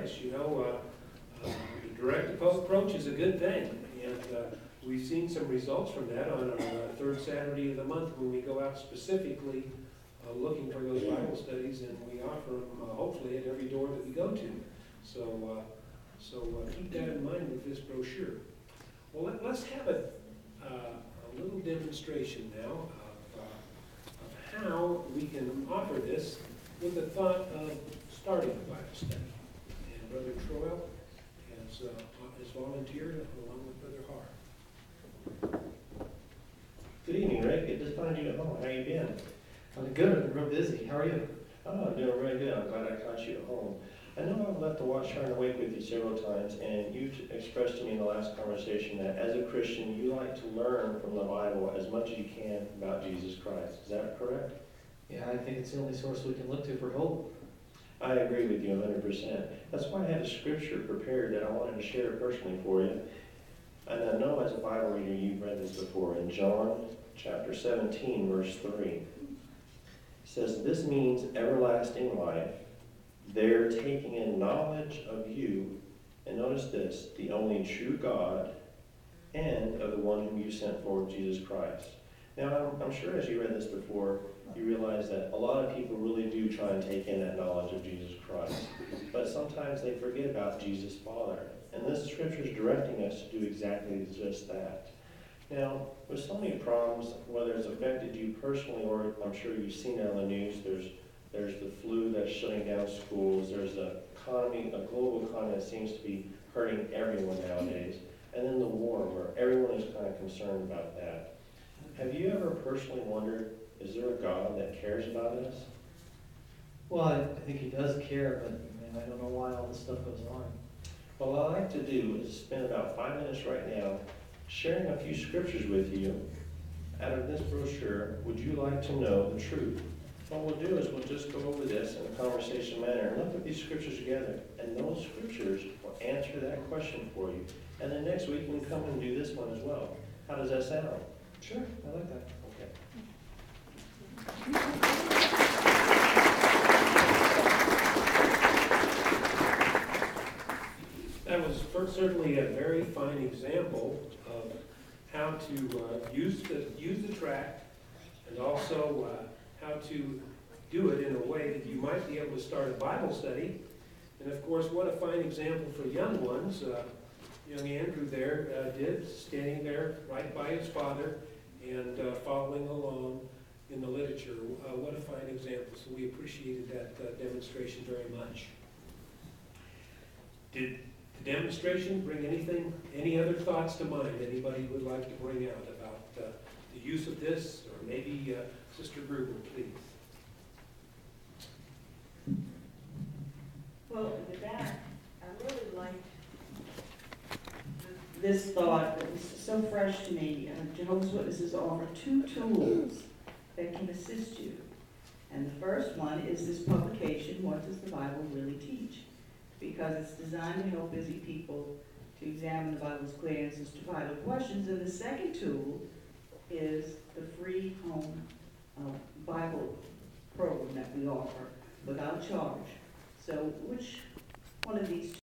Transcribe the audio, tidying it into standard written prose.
nice. The direct approach is a good thing. And we've seen some results from that on our third Saturday of the month when we go out specifically looking for those Bible studies, and we offer them hopefully at every door that we go to. So keep that in mind with this brochure. Well, let's have a little demonstration now of how we can offer this with the thought of starting a Bible study. And Brother Troel has volunteered along with Brother Har. Good evening, Rick. Good to find you at home. How you been? I'm good. I've been real busy. How are you? Oh, I'm doing really good. I'm glad I caught you at home. I know I've left the watch trying to wake with you several times, and you expressed to me in the last conversation that as a Christian, you like to learn from the Bible as much as you can about Jesus Christ. Is that correct? Yeah, I think it's the only source we can look to for hope. I agree with you 100%. That's why I had a scripture prepared that I wanted to share personally for you. And I know as a Bible reader, you've read this before. In John chapter 17, verse 3, it says, "This means everlasting life. They're taking in knowledge of you," and notice this, "the only true God, and of the one whom you sent forward, Jesus Christ." Now, I'm sure as you read this before, you realize that a lot of people really do try and take in that knowledge of Jesus Christ. But sometimes they forget about Jesus' Father. And this scripture is directing us to do exactly just that. Now, with so many problems, whether it's affected you personally or I'm sure you've seen it on the news, there's the flu that's shutting down schools, there's a global economy that seems to be hurting everyone nowadays, and then the war where everyone is kind of concerned about that. Have you ever personally wondered, is there a God that cares about us? Well, I think he does care, but man, I don't know why all this stuff goes on. Well, what I'd like to do is spend about 5 minutes right now sharing a few scriptures with you out of this brochure. Would you like to know the truth? What we'll do is we'll just go over this in a conversation manner and look at these scriptures together. And those scriptures will answer that question for you. And then next week we can come and do this one as well. How does that sound? Sure, I like that. Okay. That was certainly a very fine example of how to use the tract, and also how to do it in a way that you might be able to start a Bible study. And of course, what a fine example for young ones. Young Andrew there did, standing there right by his father and following along in the literature. What a fine example. So we appreciated that demonstration very much. Did the demonstration bring any other thoughts to mind anybody would like to bring out about the use of this? Or maybe Sister Gruber, please. Well, with that, I really liked this thought that was so fresh to me. Jehovah's Witnesses offer 2 tools that can assist you. And the first one is this publication, What Does the Bible Really Teach? Because it's designed to help busy people to examine the Bible's clear answers to vital questions. And the second tool is the free home Bible program that we offer without charge. So which one of these